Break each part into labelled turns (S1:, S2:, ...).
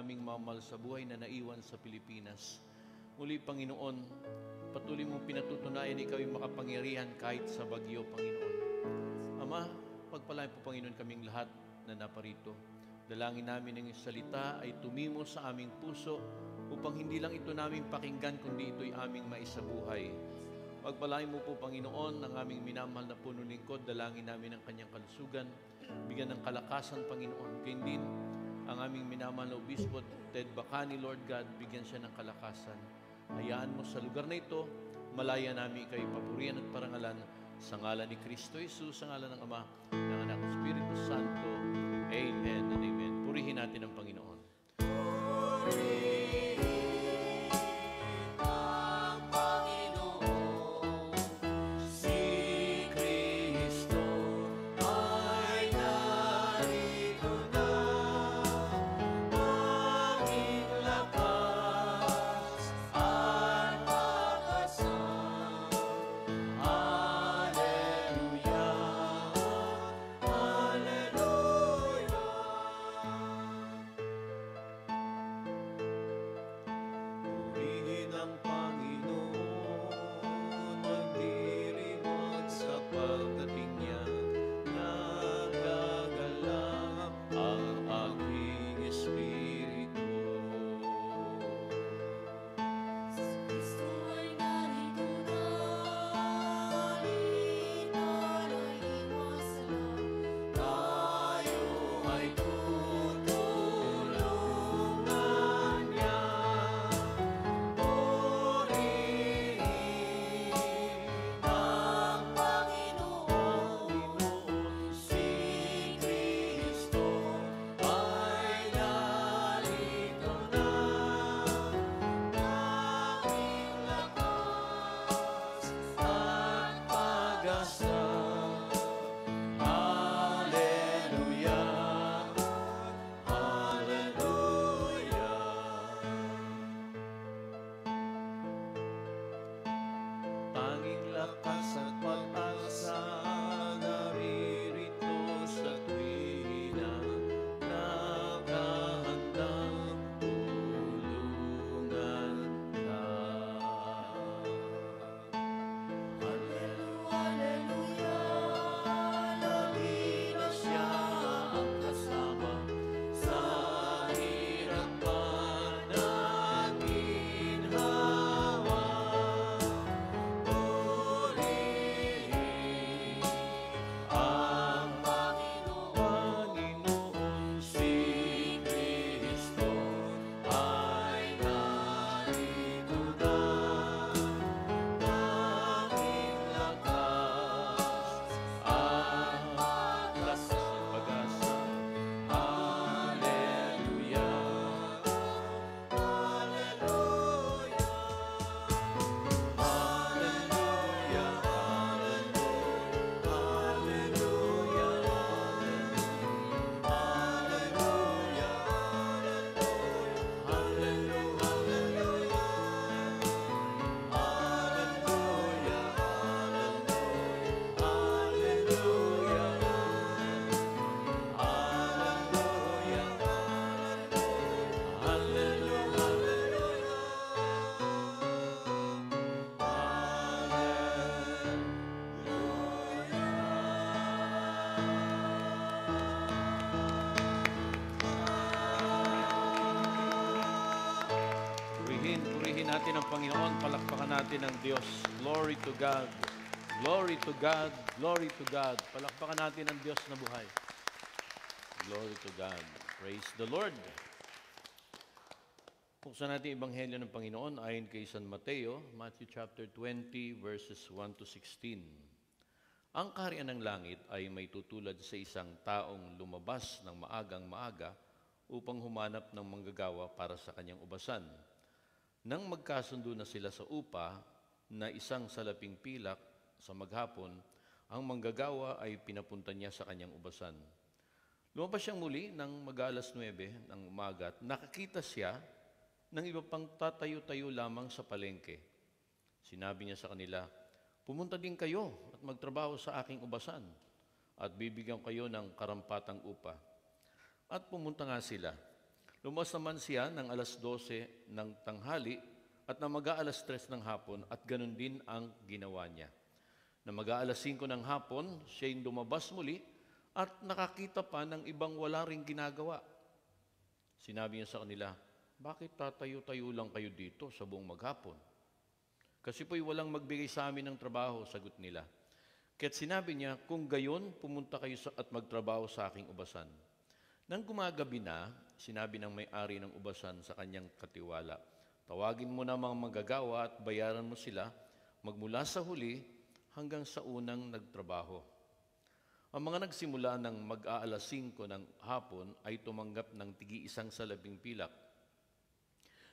S1: aming mamahal sa buhay na naiwan sa Pilipinas. Muli, Panginoon, patuloy mong pinatutunayan ikaw ay makapangyarihan kahit sa bagyo, Panginoon. Ama, pagpalain po, Panginoon, kaming lahat na naparito. Dalangin namin ng iyong salita ay tumimo sa aming puso upang hindi lang ito namin pakinggan, kundi ito'y aming maisabuhay. Pagpalain mo po, Panginoon, ang aming minamahal na punong lingkod. Dalangin namin ang kanyang kalusugan. Bigyan ng kalakasan, Panginoon. Gayun din ang aming minamahal na obispo, Ted Bacani, Lord God, bigyan siya ng kalakasan. Hayaan mo sa lugar na ito, malaya namin ikaw'y papurihan at parangalan sa ngalan ni Kristo Jesus, sa ngalan ng Ama, ng Anak, ng Espiritu Santo. Amen and amen. Purihin natin ang Panginoon. Purihin natin ang Panginoon, palakpakan natin ang Diyos. Glory to God. Glory to God. Glory to God. Palakpakan natin ang Diyos na buhay. Glory to God. Praise the Lord. Buksan natin Ebanghelyo ng Panginoon ayon kay San Mateo, Matthew chapter 20, verses 1 to 16. Ang kaharian ng langit ay may tutulad sa isang taong lumabas ng maagang-maaga upang humanap ng manggagawa para sa kanyang ubasan. Nang magkasundo na sila sa upa na isang salaping pilak sa maghapon, ang manggagawa ay pinapunta niya sa kanyang ubasan. Lumabas siyang muli ng mag-alas 9 ng umaga at nakakita siya ng iba pang tatayo-tayo lamang sa palengke. Sinabi niya sa kanila, "Pumunta din kayo at magtrabaho sa aking ubasan at bibigyan kayo ng karampatang upa." At pumunta nga sila. Lumas naman siya ng alas 12 ng tanghali at na mag-aalas 3 ng hapon at ganun din ang ginawa niya. Na mag-aalas 5 ng hapon, siya'y lumabas muli at nakakita pa ng ibang wala ring ginagawa. Sinabi niya sa kanila, bakit tatayo-tayo lang kayo dito sa buong maghapon? Kasi po'y walang magbigay sa amin ng trabaho, sagot nila. Kaya't sinabi niya, kung gayon, pumunta kayo at magtrabaho sa aking ubasan. Nang gumagabi na, sinabi ng may-ari ng ubasan sa kanyang katiwala, tawagin mo na mga manggagawa at bayaran mo sila magmula sa huli hanggang sa unang nagtrabaho. Ang mga nagsimula ng mag-aalas 5 ng hapon ay tumanggap ng tigi-isang salabing pilak.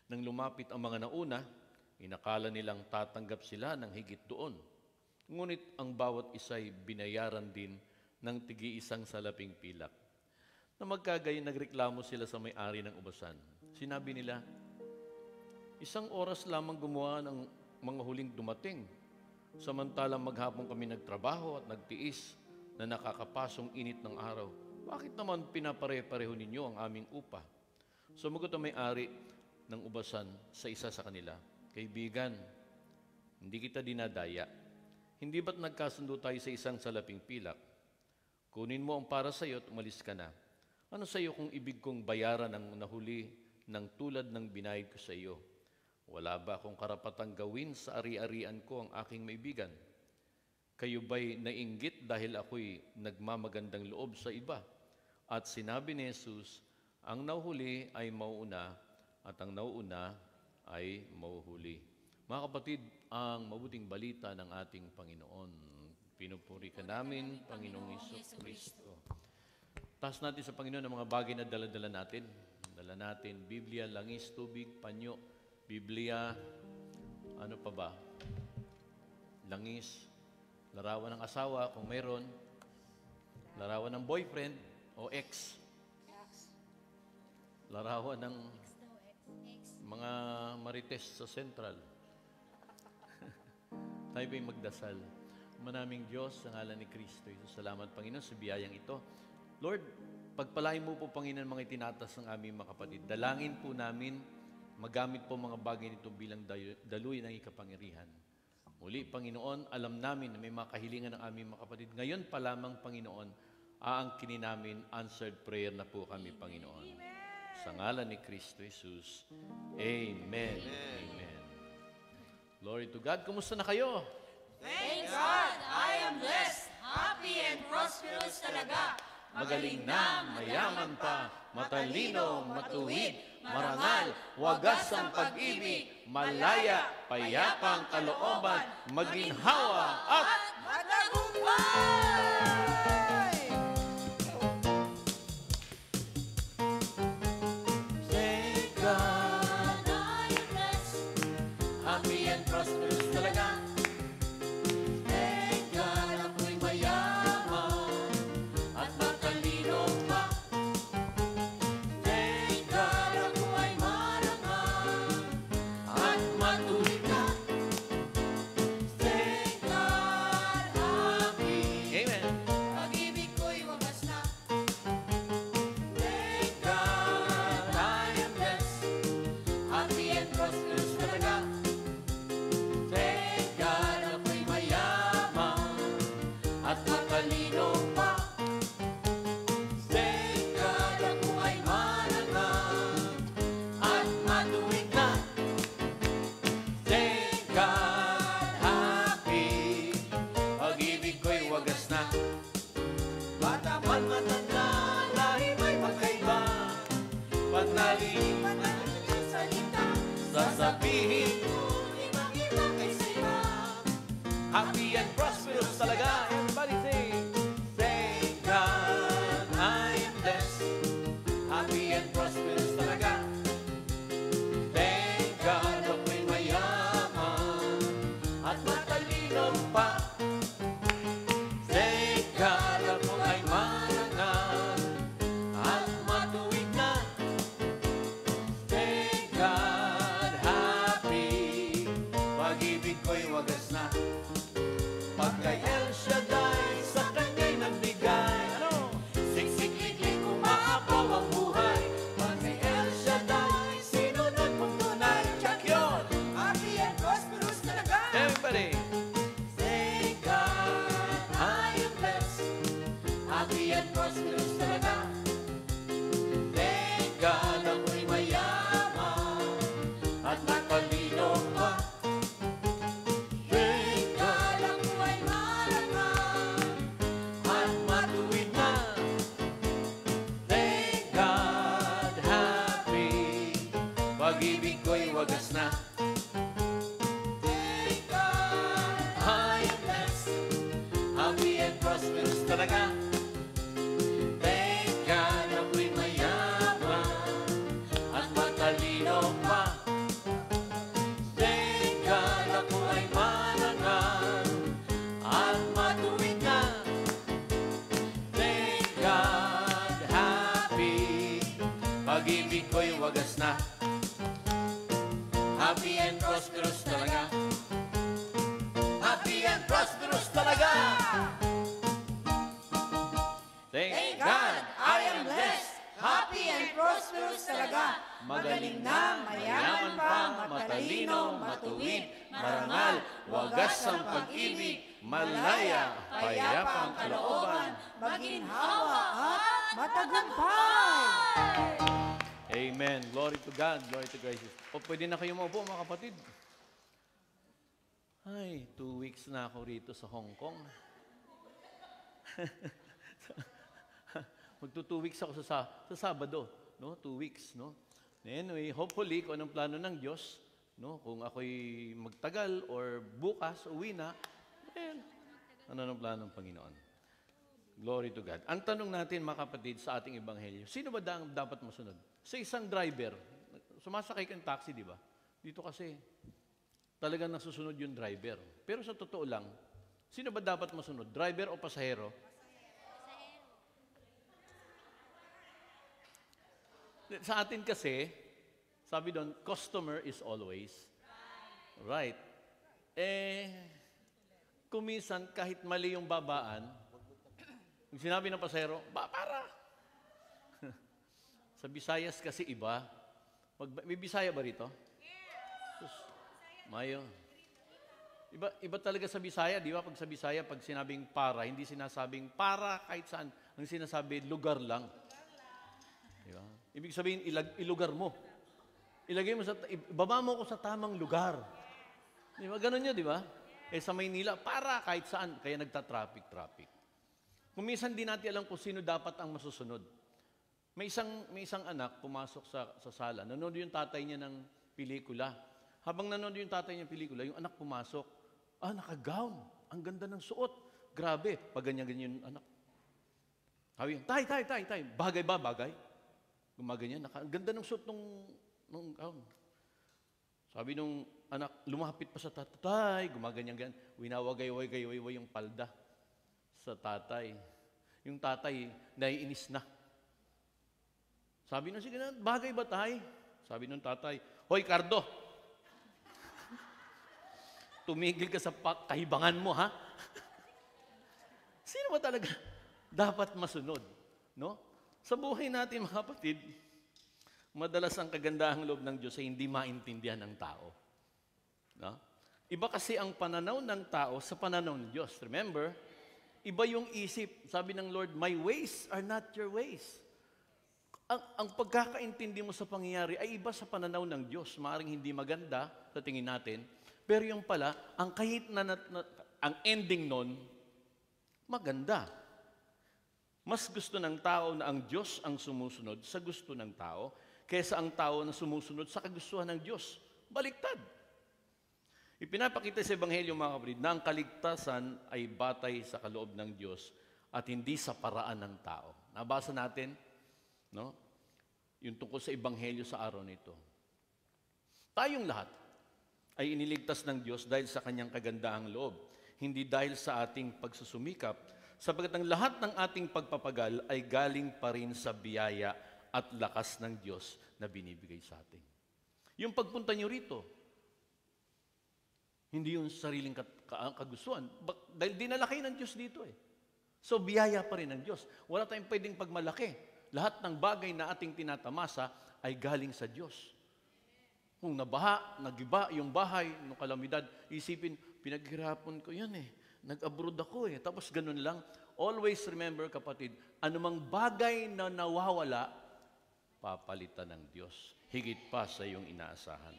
S1: Nang lumapit ang mga nauna, inakala nilang tatanggap sila ng higit doon. Ngunit ang bawat isa'y binayaran din ng tigi-isang salaping pilak. Na magkagayon, nagreklamo sila sa may-ari ng ubasan. Sinabi nila, 1 oras lamang gumawa ng mga huling dumating. Samantalang maghapon kami nagtrabaho at nagtiis na nakakapasong init ng araw. Bakit naman pinapare-pareho ninyo ang aming upa? Sumagot ang may-ari ng ubasan sa isa sa kanila, kaibigan, hindi kita dinadaya. Hindi ba't nagkasundo tayo sa isang salaping pilak? Kunin mo ang para sa iyo at umalis ka na. Ano sa iyo kung ibig kong bayaran ang nahuli ng tulad ng binayad ko sa iyo? Wala ba akong karapatang gawin sa ari-arian ko ang aking maibigan? Kayo ba'y nainggit dahil ako'y nagmamagandang loob sa iba? At sinabi ni Jesus, ang nauhuli ay mauuna at ang nauuna ay mauhuli. Mga kapatid, ang mabuting balita ng ating Panginoon. Pinupuri ka namin, Panginoong Jesucristo. Taas natin sa Panginoon ang mga bagay na dala-dala natin. Dala natin, Biblia, langis, tubig, panyo, Biblia, ano pa ba? Langis, larawan ng asawa kung mayroon, larawan ng boyfriend o ex, larawan ng mga marites sa Central. Tayo ba'y magdasal? Manaming Diyos, sa ngalan ni Kristo, salamat Panginoon sa biyayang ito. Lord, pagpalain mo po, Panginoon, mga itinatas ng aming mga kapatid. Dalangin po namin, magamit po mga bagay nito bilang daluy ng ikapangyarihan. Muli, Panginoon, alam namin na may mga kahilingan ng aming mga kapatid. Ngayon pa lamang, Panginoon, aangkinin namin, answered prayer na po kami, Panginoon. Sa ngalan ni Kristo Jesus. Amen. Amen. Glory to God. Kumusta na kayo?
S2: Thank God, I am blessed, happy and prosperous talaga.
S1: Magaling na, mayaman pa, matalino, matuwid, marangal, wagas ang pag-ibig, malaya, payapang kalooban, maginhawa at
S2: matagumpay!
S1: Thank God,
S2: I am blessed,
S1: happy and prosperous talaga. Thank God, ako'y mayaman at matalino pa. Thank God, ako ay marangal at matuwid na. Thank God, happy. Amen.
S2: pag-ibig ko'y wagas na.
S1: Thank God, I am blessed, happy and prosperous talaga. Thank God, ako'y mayaman at matalino pa. Thank God, ako ay marangal at matuwid na. Thank God, happy, pag-ibig ko'y wagas na. Bata man matanda, lahi may magkaiba. Pag nalilipan na ang salita, sasabihin ko, ibang-ibang kay sila. Happy and prosperous talaga. Everybody say, thank God, I am blessed. Happy and prosperous talaga. Thank God, ako'y mayaman at matalino pa. Thank God, ako ay marangal at matuwid na. Thank God, happy, pag-ibig ko'y wagas na.
S2: Thank God, I am blessed,
S1: Happy and prosperous talaga. Thank God, ako'y mayaman at matalino pa. Thank God, ako ay marangal at matuwid na. Thank God, happy, pag-ibig ko'y wagas na. Happy and prosperous talaga. Happy and prosperous talaga.
S2: Thank God, I am blessed, happy and prosperous talaga. Magaling na, mayaman pa, matalino, matuwid, marangal, wagas ang pag-ibig, malaya, payapa ang kalooban, maginhawa at matagumpay.
S1: Amen. Glory to God. Glory to Christ. O, pwede na kayo maupo, mga kapatid. Ay, 2 weeks na ako rito sa Hong Kong. Magto 2 weeks ako sa Sabado. No? 2 weeks. No? Anyway, hopefully, kung anong plano ng Diyos, no? Kung ako'y magtagal or bukas, uwi na, well, ano ang plano ng Panginoon? Glory to God. Ang tanong natin, mga kapatid, sa ating ebanghelyo, sino ba dapat masunod? Sa isang driver, sumasakay kang taxi, di ba? Dito kasi, talagang nasusunod yung driver. Pero sa totoo lang, sino ba dapat masunod? Driver o pasahero? Sa atin kasi, sabi doon, customer is always right. Kuminsan, kahit mali yung babaan, yung sinabi ng pasahero, para. Sa Visayas kasi iba. May Bisaya ba rito? Sus, Mayo. Iba talaga sa Bisaya, di ba? Pag sa Bisaya, pag sinabing para, hindi sinasabing para kahit saan. Ang sinasabi, lugar lang. Di ba? Ibig sabihin, ilugar mo. Ilagay mo baba mo ko sa tamang lugar. Di ba? Ganun yun, di ba? Sa Maynila, para kahit saan. Kaya nagta-traffic. Kung minsan di natin alam kung sino dapat ang masusunod. May isang anak pumasok sa sala. Nanonood yung tatay niya ng pelikula. Habang nanonood yung tatay niya ng pelikula, yung anak pumasok. Naka-gown. Ang ganda ng suot. Grabe. Pag ganyan-ganyan yung anak. Sabi, tay. Bagay ba? Bagay? Gumaganyan. Ang ganda ng suot nung gown. Sabi nung anak, lumapit pa sa tatay. Gumaganyan-ganyan. Winawagay-wagay yung palda sa tatay. Yung tatay, naiinis na. Sabi nung, sige na, bagay ba tay? Sabi nung tatay, Hoy, Cardo, tumigil ka sa kahibangan mo, ha? Sino ba talaga dapat masunod? No? Sa buhay natin, mga kapatid, madalas ang kagandahang loob ng Diyos ay hindi maintindihan ng tao. No? Iba kasi ang pananaw ng tao sa pananaw ng Diyos. Remember, iba yung isip. Sabi ng Lord, my ways are not your ways. Ang pagkakaintindi mo sa pangyayari ay iba sa pananaw ng Diyos. Maaring hindi maganda sa tingin natin. Pero yung pala, ang kahit ang ending nun, maganda. Mas gusto ng tao na ang Diyos ang sumusunod sa gusto ng tao kaysa ang tao na sumusunod sa kagustuhan ng Diyos. Baliktad. Ipinapakita sa Ebanghelyo, mga kapatid, na ang kaligtasan ay batay sa kaloob ng Diyos at hindi sa paraan ng tao. Nabasa natin, no? Yung tungkol sa Ebanghelyo sa araw nito. Tayong lahat ay iniligtas ng Diyos dahil sa kanyang kagandahang loob, hindi dahil sa ating pagsusumikap, sapagkat ang lahat ng ating pagpapagal ay galing pa rin sa biyaya at lakas ng Diyos na binibigay sa atin. Yung pagpunta nyo rito, hindi yung sariling kagustuhan, dahil dinala kayo ng Diyos dito eh. So, biyaya pa rin ng Diyos. Wala tayong pwedeng pagmalaki. Lahat ng bagay na ating tinatamasa ay galing sa Diyos. Kung nabaha, nagiba yung bahay, nung kalamidad, isipin, pinaghirapan ko yan eh. Nag-abroad ako eh. Tapos ganun lang. Always remember, kapatid, anumang bagay na nawawala, papalitan ng Diyos. Higit pa sa iyong inaasahan.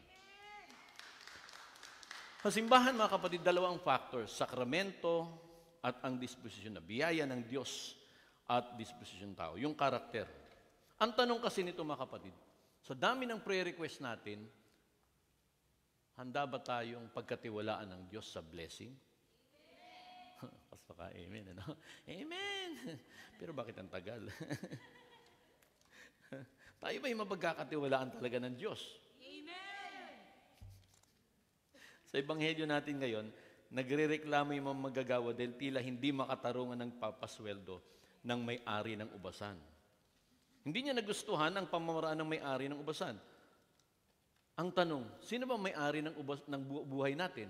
S1: Sa simbahan, mga kapatid, dalawang factors. Sakramento at ang disposisyon na biyaya ng Diyos at disposisyon tao. Yung karakter. Ang tanong kasi nito, mga kapatid, Sa dami ng prayer request natin, handa ba tayong pagkatiwalaan ng Diyos sa blessing? Basta ka, amen, ano? Amen! Pero bakit ang tagal? Tayo ba yung mapagkakatiwalaan talaga ng Diyos?
S2: Amen.
S1: Sa ebanghelyo natin ngayon, nagrereklamo yung mga manggagawa dahil tila hindi makatarungan ng papasweldo ng may-ari ng ubasan. Hindi niya nagustuhan ang pamamaraan ng may-ari ng ubasan. Ang tanong, sino ba may-ari ng buhay natin?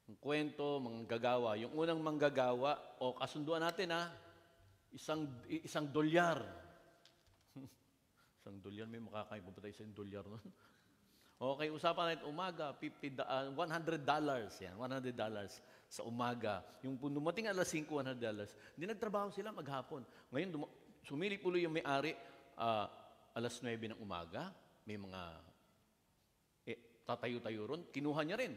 S1: Ang kwento, manggagawa. Yung unang manggagawa, o kasunduan natin isang dolyar. Isang dolyar, may makakain pa tayo isang dolyar nun. Okay, usapan natin umaga, $100. Yan, $100 sa umaga. Yung dumating alas 5, $100. Hindi nagtrabaho sila maghapon. Ngayon, sumilip ulo yung may-ari, alas 9 ng umaga, may mga tatayo-tayo ron, kinuha niya rin.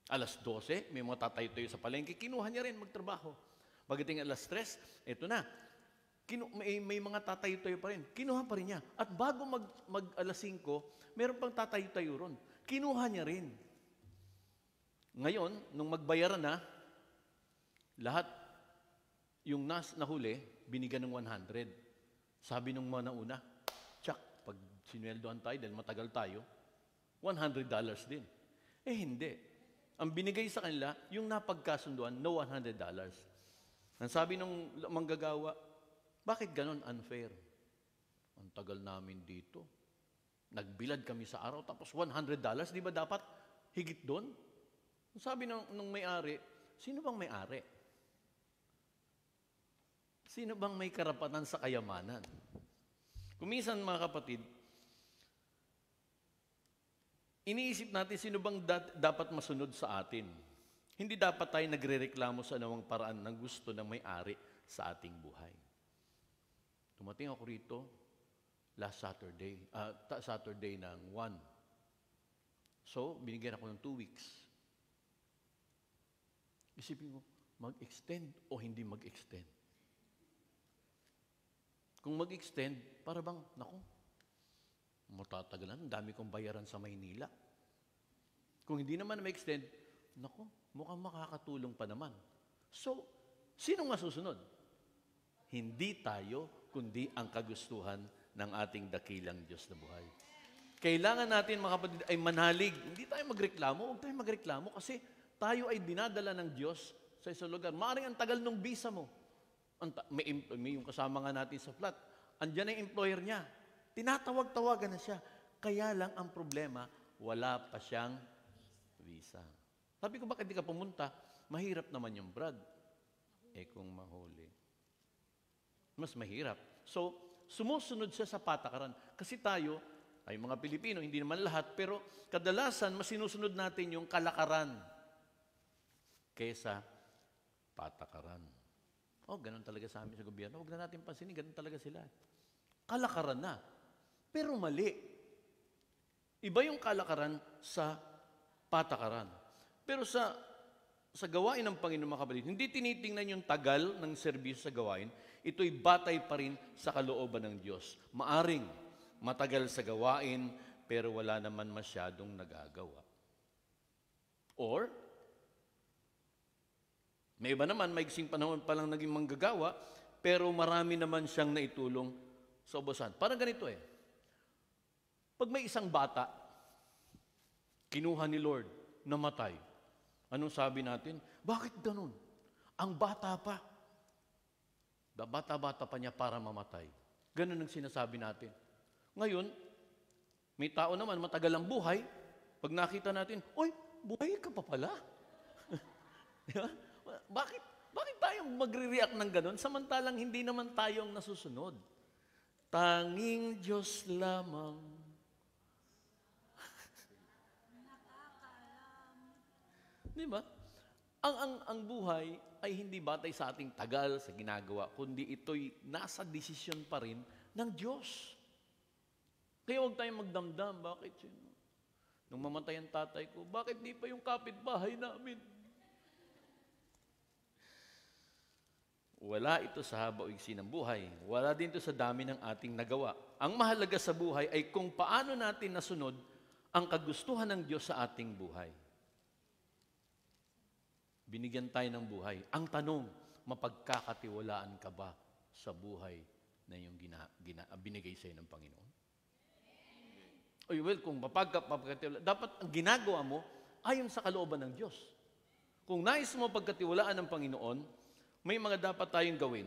S1: Alas 12, may mga tatayo-tayo sa palengke, kinuha niya rin magtrabaho. Pagdating alas 3, eto na, may mga tatayo-tayo pa rin. Kinuha pa rin niya. At bago mag alas 5, meron pang tatayo-tayo ron. Kinuha niya rin. Ngayon, nung magbayaran na, lahat yung nahuli, binigyan ng 100. Sabi nung mga nauna, tsak, pag sinweldohan tayo dahil matagal tayo, $100 din. Hindi. Ang binigay sa kanila, yung napagkasunduan, no $100. Ang sabi nung manggagawa, bakit ganon unfair? Ang tagal namin dito. Nagbilad kami sa araw, tapos $100, di ba dapat higit doon? Sabi nung may-ari, sino bang may-ari? Sino bang may karapatan sa kayamanan? Kuminsan mga kapatid, iniisip natin sino bang dapat masunod sa atin. Hindi dapat tayo nagrereklamo sa anumang paraan ng gusto ng may-ari sa ating buhay. Tumating ako rito last Saturday ng 1. So, binigyan ako ng 2 weeks. Isipin mo, mag-extend o hindi mag-extend? Kung mag-extend, para bang, naku, matatagalan, ang dami kong bayaran sa Maynila. Kung hindi naman ma-extend, naku, mukhang makakatulong pa naman. So, sino nga susunod? Hindi tayo, kundi ang kagustuhan ng ating dakilang Diyos na buhay. Kailangan natin, mga kapatid, ay manalig. Hindi tayo magreklamo. Huwag tayo magreklamo kasi tayo ay dinadala ng Diyos sa isang lugar. Maaaring ang tagal ng visa mo. May yung kasama nga natin sa flat. Andiyan ang employer niya. Tinatawag-tawagan na siya. Kaya lang ang problema, wala pa siyang visa. Sabi ko, bakit di ka pumunta? Mahirap naman yung Brad. Kung mahuli. Mas mahirap. So, sumusunod siya sa patakaran. Kasi tayo, ay mga Pilipino, hindi naman lahat, pero kadalasan, mas sinusunod natin yung kalakaran kaysa patakaran. Ganun talaga sa amin sa gobyerno. Huwag na natin pansinin, ganun talaga sila. Kalakaran na. Pero mali. Iba yung kalakaran sa patakaran. Pero sa gawain ng Panginoon, mga kapatid, hindi tinitingnan yung tagal ng serbisyo sa gawain, ito'y batay pa rin sa kalooban ng Diyos. Maaring matagal sa gawain, pero wala naman masyadong nagagawa. Or, may iba naman, maiksing panahon pa lang naging manggagawa, pero marami naman siyang naitulong sa ubasan. Parang ganito Pag may isang bata, kinuha ni Lord, namatay. Anong sabi natin? Bakit ganun? Ang bata pa. Bata-bata pa niya para mamatay. Ganun ang sinasabi natin. Ngayon, may tao naman, matagal ang buhay. Pag nakita natin, buhay ka pa pala. Diba? Bakit tayong magre-react ng ganun? Samantalang hindi naman tayong nasusunod. Tanging Diyos lamang. Diba? Ang buhay ay hindi batay sa ating tagal, sa ginagawa, kundi ito'y nasa desisyon pa rin ng Diyos. Kaya huwag tayong magdamdam. Bakit yun? Nung mamatay ang tatay ko, bakit di pa yung kapitbahay namin? Wala ito sa haba o iksi ng buhay. Wala din ito sa dami ng ating nagawa. Ang mahalaga sa buhay ay kung paano natin nasunod ang kagustuhan ng Diyos sa ating buhay. Binigyan tayo ng buhay. Ang tanong, mapagkakatiwalaan ka ba sa buhay na yung binigay sa iyo ng Panginoon? Oy, well, kung mapagkatiwalaan, dapat ang ginagawa mo ayon sa kalooban ng Diyos. Kung nais mo pagkatiwalaan ng Panginoon, may mga dapat tayong gawin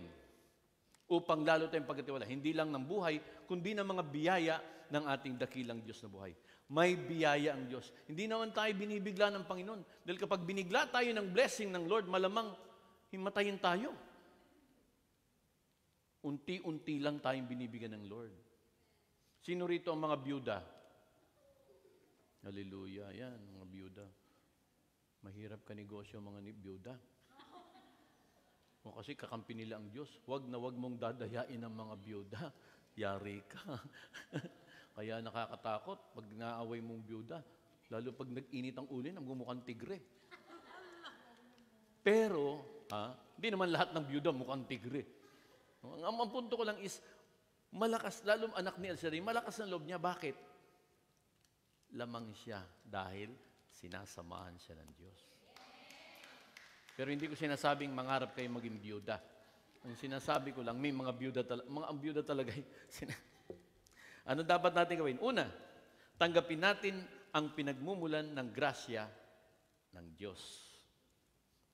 S1: upang lalo tayong pagkatiwala. Hindi lang ng buhay, kundi ng mga biyaya ng ating dakilang Diyos na buhay. May biyaya ang Diyos. Hindi naman tayo binibigla ng Panginoon. Dahil kapag binigla tayo ng blessing ng Lord, malamang himatayin tayo. Unti-unti lang tayong binibigyan ng Lord. Sino rito ang mga byuda? Hallelujah. Yan, mga byuda. Mahirap ka negosyo mga byuda. O kasi kakampi nila ang Diyos. Huwag na huwag mong dadayain ang mga byuda. Yari ka. Kaya nakakatakot pag naaway mong byuda. Lalo pag nag-init ang ulo, mukhang tigre. Pero, hindi naman lahat ng byuda mukhang tigre. Ang punto ko lang is, malakas, lalo anak ni Elsaray, malakas ang loob niya. Bakit? Lamang siya dahil sinasamahan siya ng Diyos. Pero hindi ko sinasabing mangarap kayo maging byuda. Ang sinasabi ko lang, may mga byuda ang byuda talaga. Ano dapat natin gawin? Una, tanggapin natin ang pinagmumulan ng grasya ng Diyos.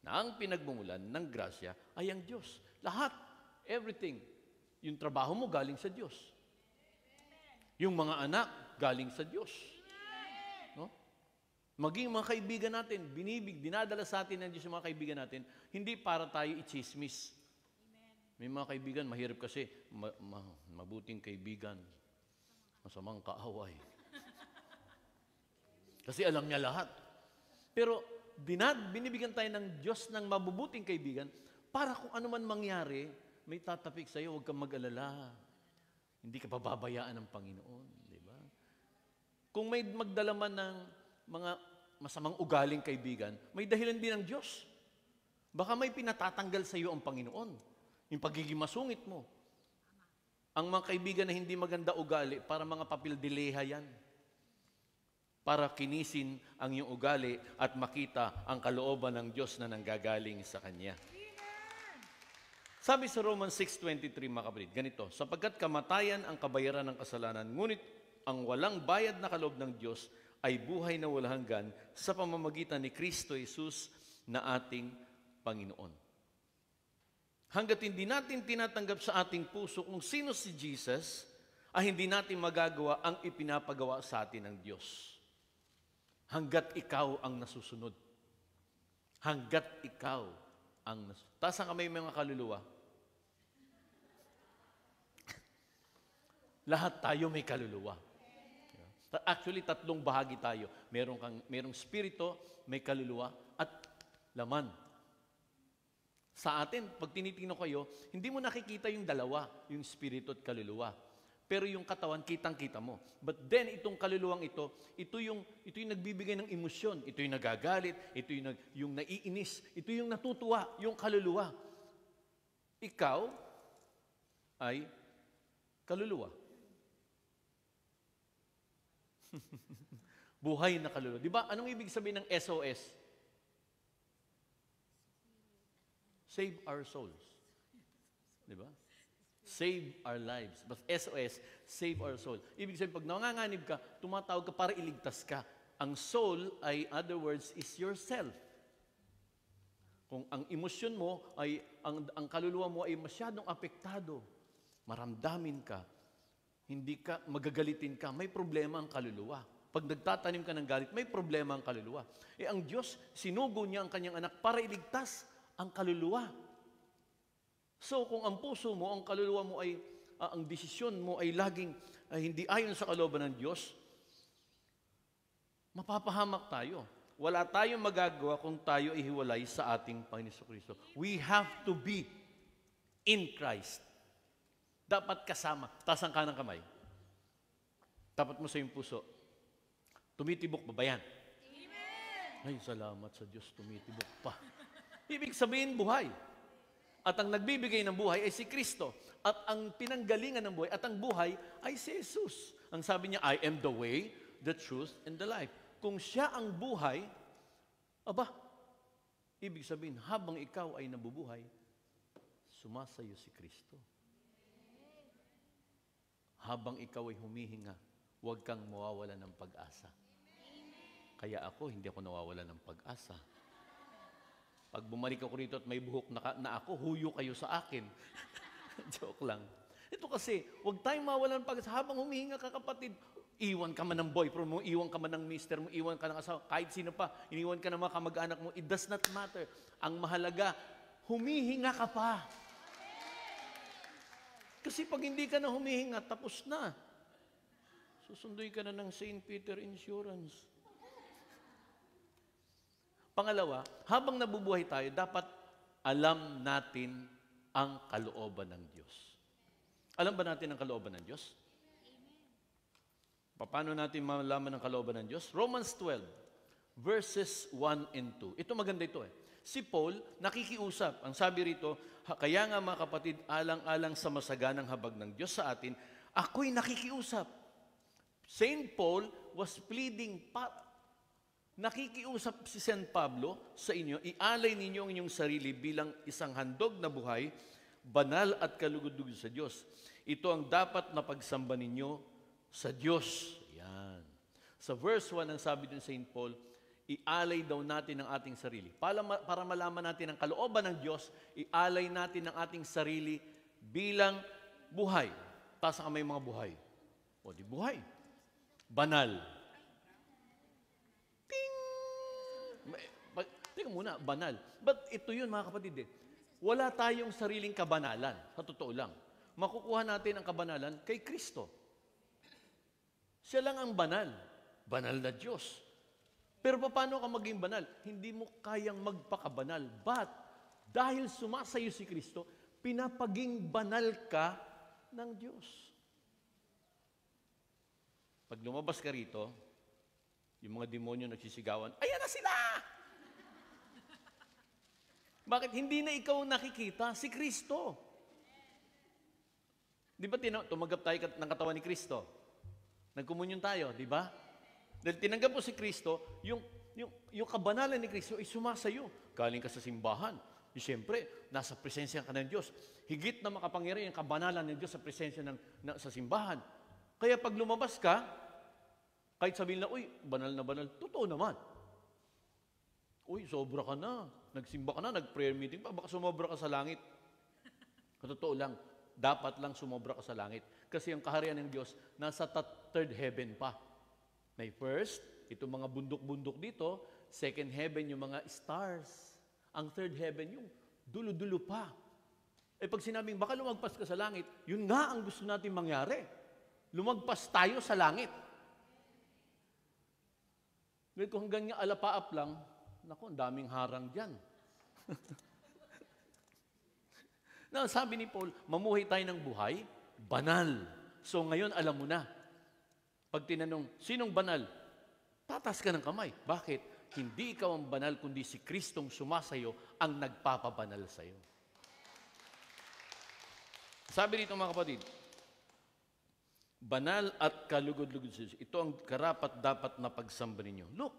S1: Na ang pinagmumulan ng grasya ay ang Diyos. Lahat, everything. Yung trabaho mo galing sa Diyos. Yung mga anak galing sa Diyos. No? Maging mga kaibigan natin, dinadala sa atin ng Diyos yung mga kaibigan natin, hindi para tayo i-chismis. May mga kaibigan, mahirap kasi, mabuting kaibigan, masamang kaaway. Kasi alam niya lahat. Pero binibigyan tayo ng Diyos ng mabubuting kaibigan para kung ano man mangyari, may tatapik sa iyo, huwag kang mag-alala. Hindi ka pababayaan ng Panginoon. Di ba? Kung may magdala man ng mga masamang ugaling kaibigan, may dahilan din ng Diyos. Baka may pinatatanggal sa iyo ang Panginoon. Yung pagiging masungit mo. Ang mga kaibigan na hindi maganda ugali, para mga papildileha yan. Para kinisin ang iyong ugali at makita ang kalooban ng Diyos na nanggagaling sa Kanya. Sabi sa Romans 6:23, mga kapatid, ganito, sapagkat kamatayan ang kabayaran ng kasalanan, ngunit ang walang bayad na kaloob ng Diyos ay buhay na walang hanggan sa pamamagitan ni Kristo Jesus na ating Panginoon. Hanggat hindi natin tinatanggap sa ating puso kung sino si Jesus, ay hindi natin magagawa ang ipinapagawa sa atin ng Diyos. Hanggat ikaw ang nasusunod. Hanggat ikaw ang nasusunod. Taas ang kamay mga kaluluwa. Lahat tayo may kaluluwa. Actually, tatlong bahagi tayo. Merong spirito, may kaluluwa, at laman. Sa atin, pag tinitingnan kayo, hindi mo nakikita yung dalawa, yung spirito at kaluluwa. Pero yung katawan, kitang-kita mo. But then, itong kaluluwang ito yung nagbibigay ng emosyon. Ito yung nagagalit, ito yung naiinis, ito yung natutuwa, yung kaluluwa. Ikaw ay kaluluwa. Buhay na kaluluwa. Di ba? Anong ibig sabihin ng SOS? Save our souls. Di ba? Save our lives. But SOS, save our soul. Ibig sabihin, pag nanganganib ka, tumatawag ka para iligtas ka. Ang soul ay, other words, is yourself. Kung ang emosyon mo ay, ang kaluluwa mo ay masyadong apektado, maramdamin ka, hindi ka, magagalitin ka, may problema ang kaluluwa. Pag nagtatanim ka ng galit, may problema ang kaluluwa. Ang Diyos, sinugo niya ang kanyang anak para iligtas ang kaluluwa. So, kung ang puso mo, ang kaluluwa mo ay, ang desisyon mo ay laging hindi ayon sa kalooban ng Diyos, mapapahamak tayo. Wala tayong magagawa kung tayo ihiwalay sa ating Panginoon Kristo. We have to be in Christ. Dapat kasama. Taas ang kanang kamay. Tapat mo sa iyong puso. Tumitibok ba ba yan? Amen! Ay, salamat sa Diyos, tumitibok pa. Ibig sabihin, buhay. At ang nagbibigay ng buhay ay si Kristo. At ang pinanggalingan ng buhay at ang buhay ay si Jesus. Ang sabi niya, I am the way, the truth, and the life. Kung siya ang buhay, aba, ibig sabihin, habang ikaw ay nabubuhay, sumasayo si Kristo. Habang ikaw ay humihinga, huwag kang mawawala ng pag-asa. Kaya ako, hindi ako nawawala ng pag-asa. Pag bumalik ako rito at may buhok na ako, huyo kayo sa akin. Joke lang. Ito kasi, huwag tayong mawala ng pag-asa. Habang humihinga ka, kapatid, iwan ka man ng boyfriend mo, iwan ka man ng mister mo, iwan ka ng asawa, kahit sino pa, iniwan ka ng mga kamag-anak mo, it does not matter. Ang mahalaga, humihinga ka pa. Kasi pag hindi ka na humihinga, tapos na. Susunduin ka na ng St. Peter Insurance. Pangalawa, habang nabubuhay tayo, dapat alam natin ang kalooban ng Diyos. Alam ba natin ang kalooban ng Diyos? Paano natin malaman ang kalooban ng Diyos? Romans 12, verses 1 and 2. Ito maganda ito eh. Si Paul, nakikiusap. Ang sabi rito, kaya nga mga kapatid, alang-alang sa masaganang habag ng Diyos sa atin, ako'y nakikiusap. Saint Paul was pleading, nakikiusap si San Pablo sa inyo, ialay ninyo ang inyong sarili bilang isang handog na buhay, banal at kalugod-lugod sa Diyos. Ito ang dapat na pagsamba ninyo sa Diyos. Yan. Sa verse 1, ang sabi din Saint Paul, ialay daw natin ang ating sarili. Para malaman natin ang kalooban ng Diyos, ialay natin ang ating sarili bilang buhay. Taas ang kamay mga buhay. O di buhay. Banal. Teka muna, banal. But ito yun mga kapatid eh. Wala tayong sariling kabanalan. Sa totoo lang. Makukuha natin ang kabanalan kay Kristo. Siya lang ang banal. Banal na Diyos. Pero paano ka maging banal? Hindi mo kayang magpakabanal. But dahil sumasayo si Kristo, pinapaging banal ka ng Diyos. Pag lumabas ka rito, yung mga demonyo nagsisigawan, ayan na sila! Bakit? Hindi na ikaw nakikita, si Kristo. Di ba tumanggap tayo ng katawan ni Kristo? Nagkomunyon tayo, di ba? Dahil tinanggap mo si Kristo, yung kabanalan ni Kristo ay sumasayo. Galing ka sa simbahan. Siyempre, nasa presensya ka ng Diyos. Higit na makapangyarihan ang kabanalan ng Diyos sa presensya sa simbahan. Kaya pag lumabas ka, kahit sabihin na, uy, banal na banal, totoo naman. Uy, sobra ka na. Nagsimba ka na, nag-prayer meeting pa, baka sumobra ka sa langit. Totoo lang, dapat lang sumobra ka sa langit. Kasi ang kaharian ng Diyos, nasa third heaven pa. May first, itong mga bundok-bundok dito. Second heaven, yung mga stars. Ang third heaven, yung dulo-dulo pa. Eh pag sinabing, baka lumagpas ka sa langit, yun nga ang gusto natin mangyari. Lumagpas tayo sa langit. Ngayon kung hanggang nga alapaap lang, naku, ang daming harang dyan. Now, sabi ni Paul, mamuhay tayo ng buhay, banal. So ngayon, alam mo na. Pag tinanong, sinong banal? Tatas ka ng kamay. Bakit? Hindi ikaw ang banal, kundi si Kristong sumasayo ang nagpapabanal sa'yo. Sabi rito mga kapatid, banal at kalugod-lugod sa Diyos. Ito ang karapat-dapat na pagsamba ninyo. Look,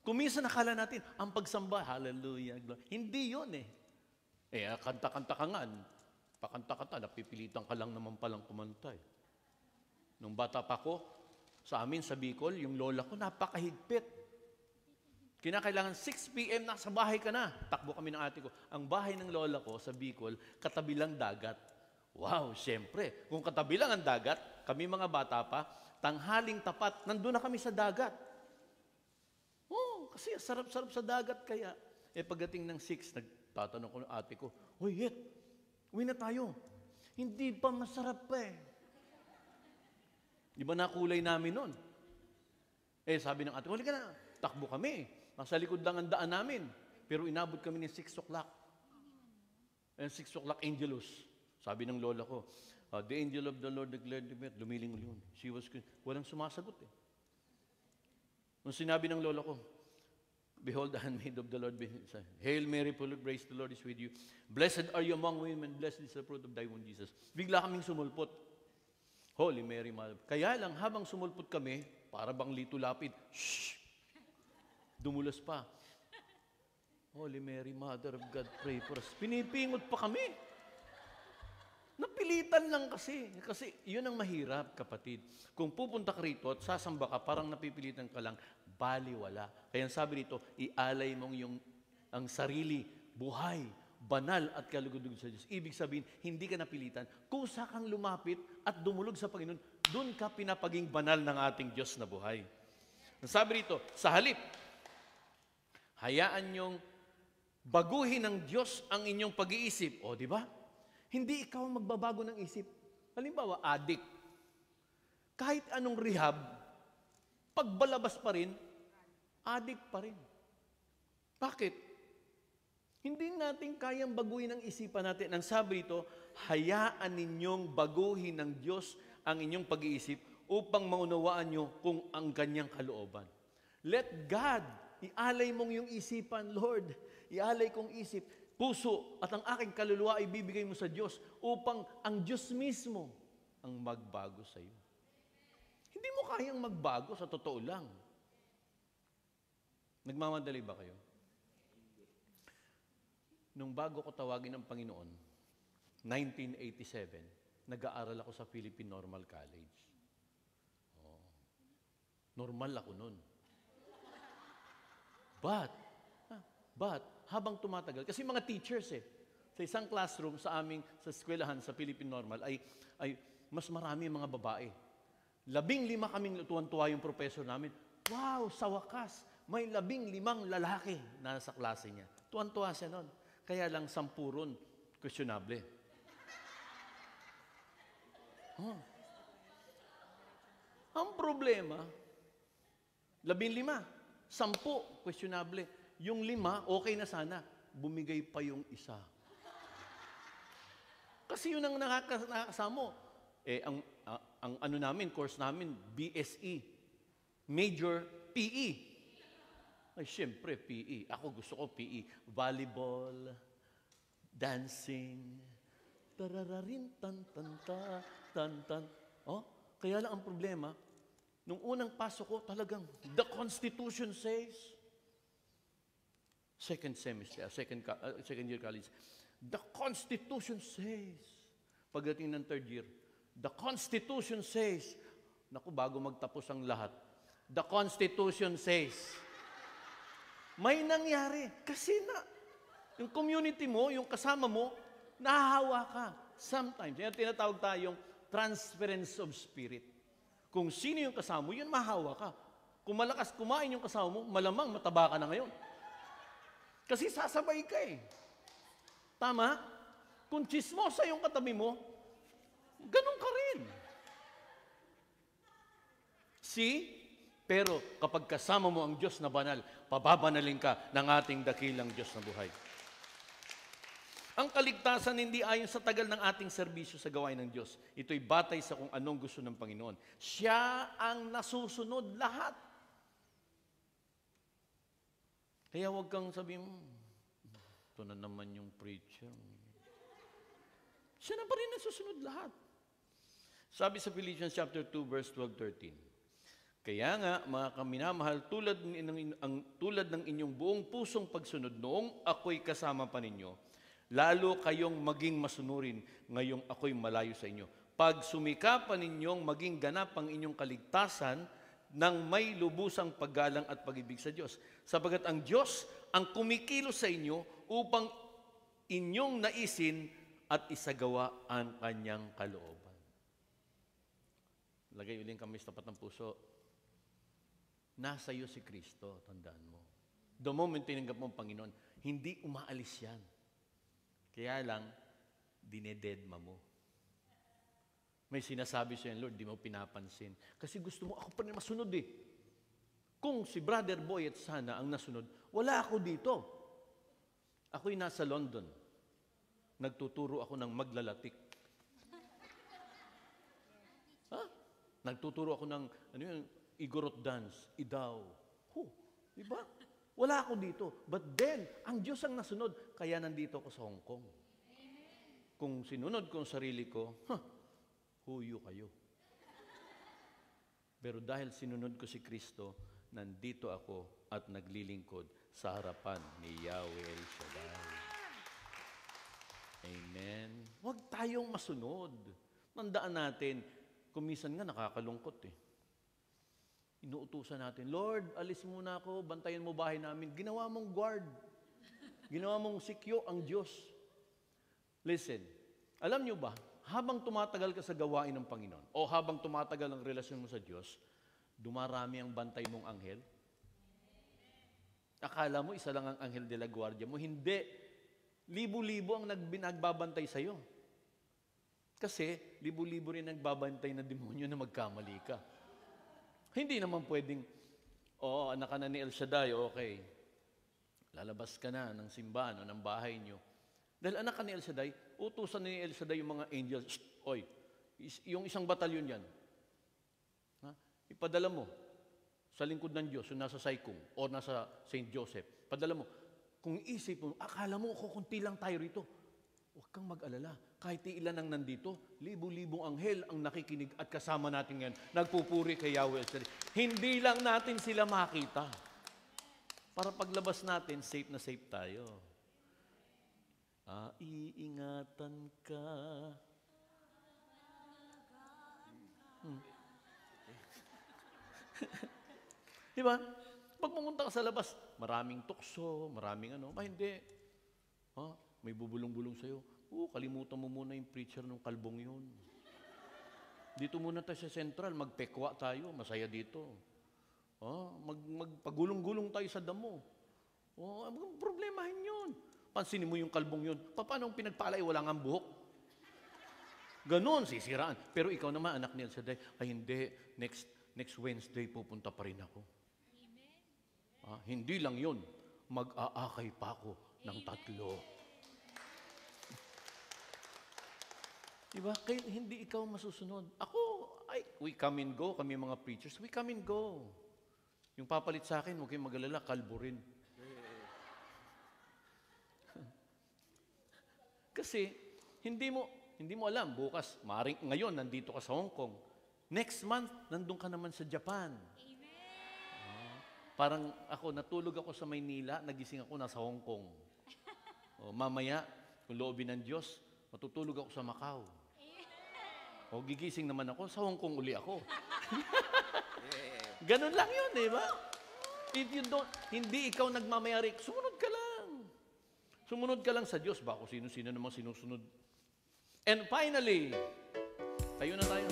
S1: kung minsan nakala natin, ang pagsamba, hallelujah, glory. Hindi yun eh. Kanta-kanta ka nga. Pakanta-kanta, napipilitan ka lang naman palang kumanta eh. Nung bata pa ko, sa amin, sa Bicol, yung lola ko, napakahigpit. Kinakailangan 6 p.m. nasa bahay ka na. Takbo kami ng ate ko. Ang bahay ng lola ko sa Bicol, katabi lang dagat. Wow, siyempre. Kung katabi lang ang dagat, kami mga bata pa, tanghaling tapat, nandun na kami sa dagat. Kasi sarap-sarap sa dagat kaya. Pagdating ng 6, nagtatanong ko ng ate ko, uy, uwi na tayo. Hindi pa masarap pa eh. Di ba nakulay namin nun? Sabi ng ate ko, halika na, takbo kami. Nasa likod lang ang daan namin. Pero inabot kami ng 6 o'clock. 6 o'clock, Angelus. Sabi ng lola ko, the angel of the Lord declared to me, lumiling-uling. Walang sumasagot eh. Nung sinabi ng lola ko, Behold, the handmaid of the Lord. Hail Mary, full of grace, the Lord is with you. Blessed are you among women, blessed is the fruit of thy womb, Jesus. Bigla kaming sumulpot. Holy Mary, Mother. Kaya lang, habang sumulpot kami, para bang lito lapid, shh! Dumulas pa. Holy Mary, Mother of God, pray for us. Pinipingot pa kami. Napilitan lang kasi. Kasi yun ang mahirap, kapatid. Kung pupunta ka rito at sasamba ka, parang napipilitan ka lang, baliwala. Kaya sabi rito, ialay mong ang sarili, buhay, banal at kalugod-lugod sa Diyos. Ibig sabihin, hindi ka napilitan. Kung saan kang lumapit at dumulog sa Panginoon, doon ka pinapaging banal ng ating Diyos na buhay. Sabi rito, sa halip, hayaan niyong baguhin ng Diyos ang inyong pag-iisip. O, di ba? Hindi ikaw ang magbabago ng isip. Halimbawa, addict. Kahit anong rehab, pagbalabas pa rin, addict pa rin. Bakit? Hindi natin kayang baguhin ang isipan natin. Ang sabi ito, hayaan ninyong baguhin ng Diyos ang inyong pag-iisip upang maunawaan nyo kung ang kanyang kalooban. Let God, ialay mong yung isipan, Lord. Ialay kong isip, puso at ang aking kaluluwa ay bibigay mo sa Diyos upang ang Diyos mismo ang magbago sa iyo. Hindi mo kayang magbago sa totoo lang. Nagmamadali ba kayo? Nung bago ko tawagin ng Panginoon, 1987, nag-aaral ako sa Philippine Normal College. Oh. Normal ako nun. But, habang tumatagal, kasi mga teachers sa isang classroom sa eskwelahan sa Philippine Normal ay mas marami mga babae. 15 kaming tuwan-tuwa yung professor namin. Wow, sa wakas, may 15 lalaki na sa klase niya. Tuwan-tuwa siya nun. Kaya lang 10 ron, questionable. Ang problema, 15, 10, questionable. Yung 5, okay na sana. Bumigay pa yung isa. Kasi yun ang nakakasama mo. Ang ano namin, course namin, BSE. Major, PE. Ay, syempre, PE. Ako gusto ko PE. Volleyball, dancing, tarararin, tan-tan-ta, tan-tan. Oh, kaya lang ang problema, nung unang pasok ko, talagang, the Constitution says, second year college. The Constitution says, pagdating ng third year, the Constitution says, naku, bago magtapos ang lahat, the Constitution says, may nangyari. Kasi yung community mo, yung kasama mo, nahahawa ka. Sometimes, yan tinatawag tayong transference of spirit. Kung sino yung kasama mo, yun mahahawa ka. Kung malakas kumain yung kasama mo, malamang mataba ka na ngayon. Kasi sasabay ka Tama? Kung chismosa yung katabi mo, ganun ka rin. Pero kapag kasama mo ang Diyos na banal, pababanalin ka ng ating dakilang Diyos na buhay. Ang kaligtasan hindi ayon sa tagal ng ating serbisyo sa gawain ng Diyos. Ito'y batay sa kung anong gusto ng Panginoon. Siya ang nasusunod lahat. Kaya huwag kang sabihin, ito na naman yung preacher. Siya na pa rin nasusunod lahat. Sabi sa Philippians chapter 2, verse 12-13, kaya nga, mga kaminamahal, tulad ng inyong buong pusong pagsunod noong ako'y kasama pa ninyo, lalo kayong maging masunurin ngayong ako'y malayo sa inyo. Pag sumikapan ninyong maging ganap ang inyong kaligtasan, ng may lubusang paggalang at pag-ibig sa Diyos. Sapagat ang Diyos ang kumikilos sa inyo upang inyong naisin at isagawa ang kanyang kalooban. Lagay uling kami sa tapat ng puso. Nasa iyo si Kristo, tandaan mo. The moment tinanggap mo ang Panginoon, hindi umaalis yan. Kaya lang, dinededma mo. May sinasabi siya, Lord, di mo pinapansin. Kasi gusto mo, ako pa rin masunod Kung si Brother Boy at Sana ang nasunod, wala ako dito. Ako'y nasa London. Nagtuturo ako ng maglalatik. Nagtuturo ako ng, igorot dance, idaw. Diba? Wala ako dito. But then, ang Diyos ang nasunod, kaya nandito ako sa Hong Kong. Kung sinunod ko ang sarili ko, huyo kayo. Pero dahil sinunod ko si Kristo, nandito ako at naglilingkod sa harapan ni Yahweh El Shaddai. Amen. Huwag tayong masunod. Tandaan natin, kung minsan nga nakakalungkot eh. Inuutusan natin, Lord, alis muna ako, bantayan mo bahay namin. Ginawa mong guard. Ginawa mong sikyo ang Diyos. Listen, alam nyo ba, habang tumatagal ka sa gawain ng Panginoon, o habang tumatagal ang relasyon mo sa Diyos, dumarami ang bantay mong anghel? Akala mo, isa lang ang anghel de la guardia mo. Hindi. Libo-libo ang nagbabantay sa'yo. Kasi, libo-libo rin nagbabantay na demonyo na magkamali ka. Hindi naman pwedeng, anak ka na ni El Shaddai, okay. Lalabas ka na ng simbahan o ng bahay nyo. Dahil anak ka ni El Shaddai, utusan ni El Shaddai yung mga angels, yung isang batalyon yan, ipadala mo sa lingkod ng Diyos, yung nasa Saikum o nasa St. Joseph. Padala mo. Kung isip mo, akala mo, kukunti lang tayo rito. Huwag kang mag-alala. Kahit ilan ang nandito, libo-libong anghel ang nakikinig at kasama natin ngayon. Nagpupuri kay Yahweh. Hindi lang natin sila makita. Para paglabas natin, safe na safe tayo. Iingatan ka. Diba? Pag pumunta ka sa labas, maraming tukso, maraming hindi. May bubulong-bulong sa'yo. Kalimutan mo muna yung preacher ng kalbong yun. Dito muna tayo sa Central, magpekwa tayo, masaya dito. Magpagulong-gulong tayo sa damo. Problemahin yun. Pansinin mo yung kalbong yun. Paano ang pinagpalay, wala nga buhok? Ganon, sisiraan. Pero ikaw naman, anak ni El Shaddai, hindi, next Wednesday pupunta pa rin ako. Hindi lang yun, mag-aakay pa ako ng 3. Diba? Kaya hindi ikaw masusunod. We come and go, kami mga preachers, we come and go. Yung papalit sa akin, huwag kayong mag-alala, kalbo rin. Kasi, hindi mo alam, bukas, ngayon, nandito ka sa Hong Kong. Next month, nandun ka naman sa Japan. Parang natulog ako sa Maynila, nagising ako nasa Hong Kong. Mamaya, kung loobin ng Diyos, matutulog ako sa Macau. Gigising naman ako, sa Hong Kong uli ako. Ganun lang yun, di ba? If you hindi ikaw nagmamayari, sumunod ka lang. Sumunod ka lang sa Diyos. Bako sino-sino namang sinusunod. And finally, tayo na tayo.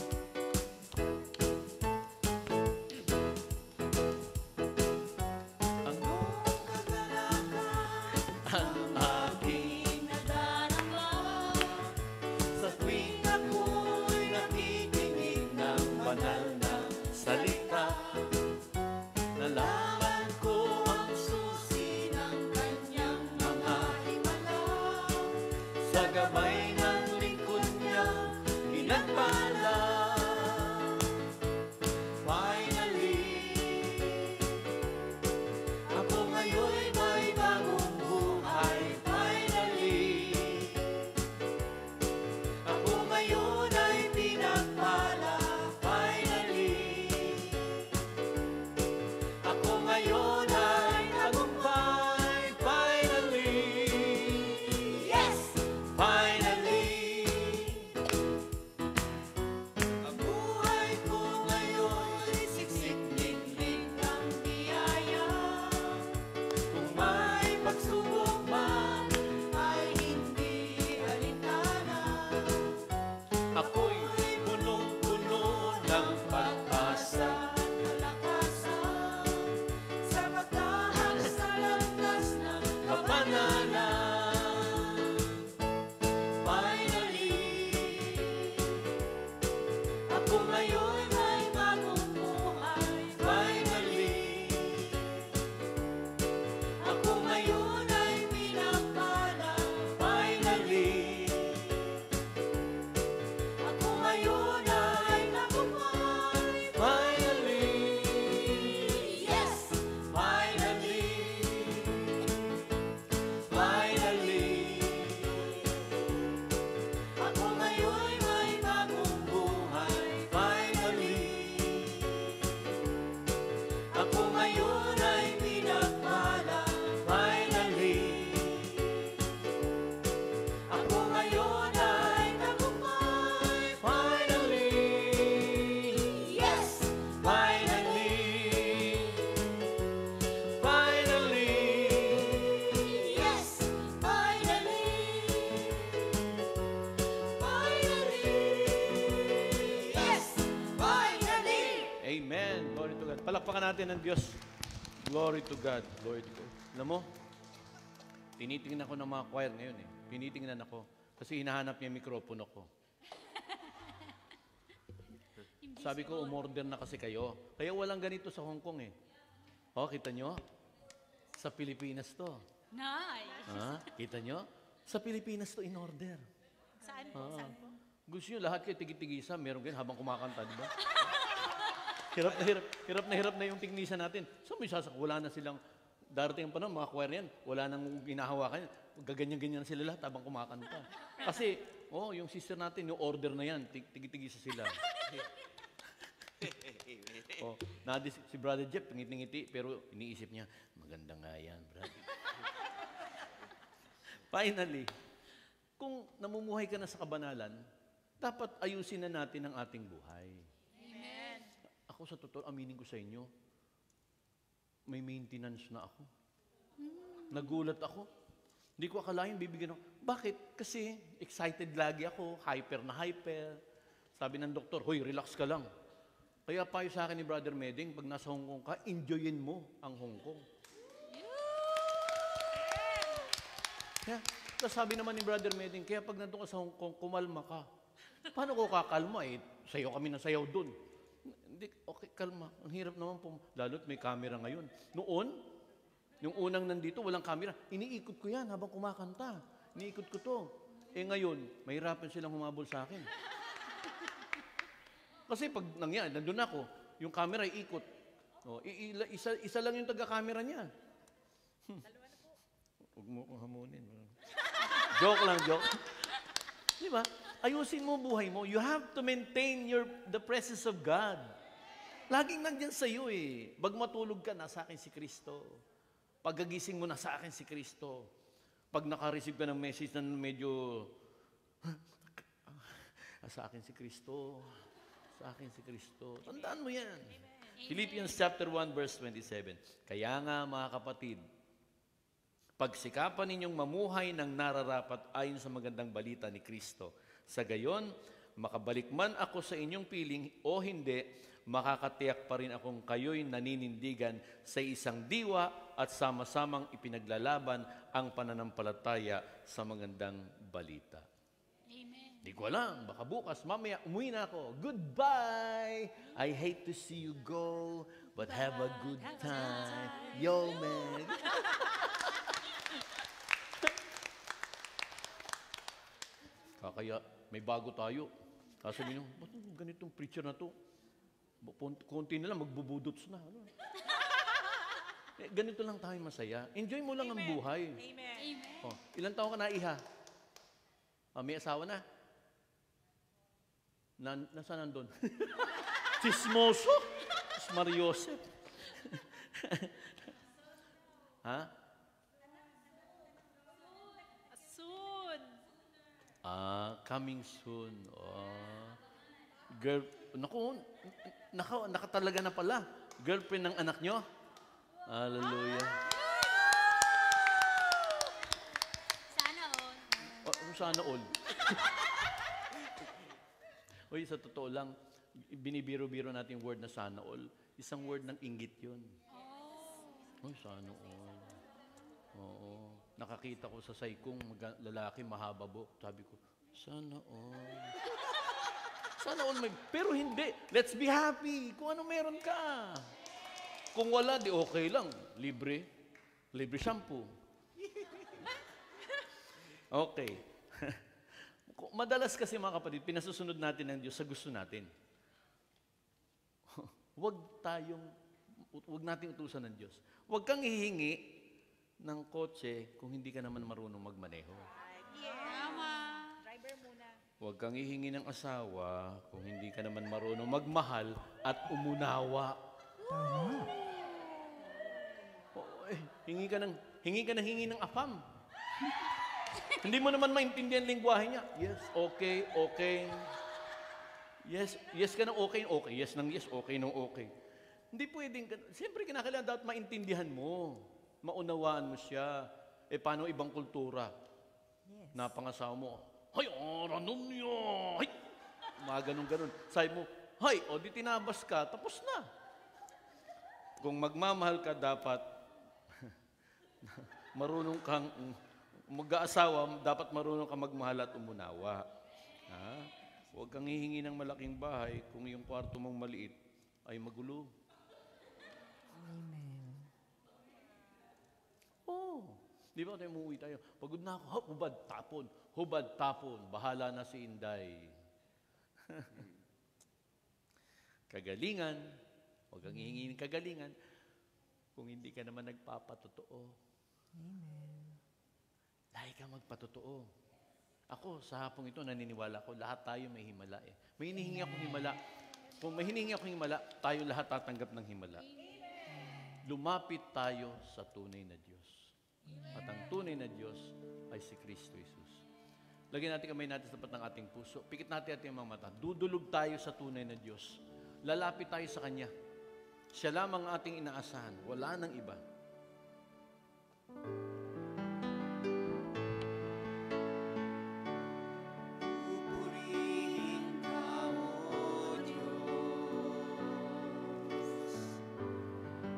S1: Palakpakan natin ng Diyos. Glory to God. Glory to God. Alam mo, tinitingnan ako ng mga choir ngayon eh. Tinitingnan ako. Kasi hinahanap niya yung mikropono ko. Sabi ko, umorder na kasi kayo. Kaya walang ganito sa Hong Kong eh. Oh, kita nyo? Sa Pilipinas to.
S2: Nice.
S1: Kita nyo? Sa Pilipinas to in order.
S2: Saan po? Saan po?
S1: Gusto nyo lahat kayo tigit-tigisa, meron ganyan habang kumakanta, di ba? hirap na yung tignisan natin. So may wala na silang, darating ang panahon, mga choir yan, wala nang ginahawakan yan. Gaganyan-ganyan sila lahat habang kumakanta. Kasi, yung sister natin, yung order na yan, tigit-tigisa sila. Si Brother Jeff, ngiti-ngiti, pero iniisip niya, maganda nga yan, brother. Finally, kung namumuhay ka na sa kabanalan, dapat ayusin na natin ang ating buhay.
S2: Amen.
S1: Ako sa totoo, aminin ko sa inyo, may maintenance na ako. Nagulat ako. Hindi ko akalain bibigyan ako. Bakit? Kasi excited lagi ako, hyper na hyper. Sabi ng doktor, hoy, relax ka lang. Kaya payo sa akin ni Brother Meding, pag nasa Hong Kong ka, enjoyin mo ang Hong Kong. Kaya, tapos sabi naman ni Brother Meding, kaya pag nandun ka sa Hong Kong, kumalma ka. Paano ko kakalma eh? Sayaw kami ng sayaw dun. Hindi, okay, kalma. Ang hirap naman po. Lalo't may camera ngayon. Noon, yung unang nandito, walang camera. Iniikot ko yan habang kumakanta. Iniikot ko to. Eh ngayon, mahirapan silang humabol sa akin. Kasi pag nangyari, nandun ako, yung camera iikot. Isa lang yung taga-camera niya. Huwag mo kong hamunin. Joke lang, joke. Di ba? Ayusin mo buhay mo. You have to maintain the presence of God. Laging nandyan sa iyo eh. Pag matulog ka, nasa akin si Kristo. Pagkagising mo, nasa akin si Kristo. Pag naka-receive ka ng message na medyo, sa akin si Kristo. Sa akin si Kristo. Tandaan mo yan. Amen. Philippians chapter 1 verse 27. Kaya nga mga kapatid, pagsikapan ninyong mamuhay ng nararapat ayon sa magandang balita ni Kristo. Sa gayon, makabalik man ako sa inyong piling o hindi, makakatiyak pa rin akong kayo'y naninindigan sa isang diwa at sama-samang ipinaglalaban ang pananampalataya sa magandang balita. Hindi ko alam, baka bukas, mamaya, umuwi na ako. Goodbye! I hate to see you go, but have a good time. Yo, man! Kaya may bago tayo. Sabi niyo, ba't ganitong preacher na to? Kunti na lang, magbubudots na. Ano? Ganito lang tayo masaya. Enjoy mo lang ang buhay.
S2: Amen.
S1: Ilang taon ka na, Iha? May asawa na? Nasaan nandun? Chismoso? Mariosep. Ha?
S2: Soon.
S1: Coming soon. Girl, nakatalaga na pala. Girlfriend ng anak nyo? Hallelujah.
S2: Sana all.
S1: Sana all. Uy, sa totoo lang, binibiro-biro natin yung word na sana all. Isang word ng inggit yun. Uy, sana all. Oo. Nakakita ko sa saykong lalaki, mahaba buhok. Sabi ko, sana all. Sana all may... Pero hindi. Let's be happy. Kung ano meron ka. Kung wala, di okay lang. Libre. Libre shampoo. Okay. Madalas kasi mga kapatid, pinasusunod natin ng Diyos sa gusto natin. Huwag nating utusan ng Diyos. Huwag kang hihingi ng kotse kung hindi ka naman marunong magmaneho.
S2: Tama.
S3: Driver muna.
S1: Huwag kang hihingi ng asawa kung hindi ka naman marunong magmahal at umunawa.
S4: Tama.
S1: Hingi ng apam. Hindi mo naman maintindihan lingwahe niya. Yes, okay, okay. Yes ka ng okay, okay. Yes ng yes, okay ng okay. Hindi pwedeng, siyempre kinakailangan dapat maintindihan mo. Maunawaan mo siya. Paano ibang kultura?
S4: Yes.
S1: Napangasawa mo, hay, aranon niya, hay. Mga ganun. Sabi mo, hay, di tinabas ka, tapos na. Kung magmamahal ka, dapat marunong kang mag-aasawa, dapat marunong kang magmahal at umunawa. Ha? Huwag kang hihingi ng malaking bahay kung yung kwarto mong maliit ay magulo.
S4: Amen.
S1: Oh, di ba tayo umuwi tayo? Pagod na ako, hubad tapon. Hubad tapon. Bahala na si Inday. Kagalingan. Huwag kang hihingi ng kagalingan kung hindi ka naman nagpapatotoo.
S4: Amen.
S1: Lagi kang magpatotoo. Ako, sa hapong ito, naniniwala ko, lahat tayo may himala eh. May hinihingi akong himala. Kung may hinihingi akong himala, tayo lahat tatanggap ng himala. Lumapit tayo sa tunay na Diyos. At ang tunay na Diyos ay si Kristo Jesus. Lagyan natin kamay natin sa tapat ng ating puso. Pikit natin ating mga mata. Dudulog tayo sa tunay na Diyos. Lalapit tayo sa Kanya. Siya lamang ating inaasahan. Wala nang iba.
S2: Pupurihin ka, O Diyos.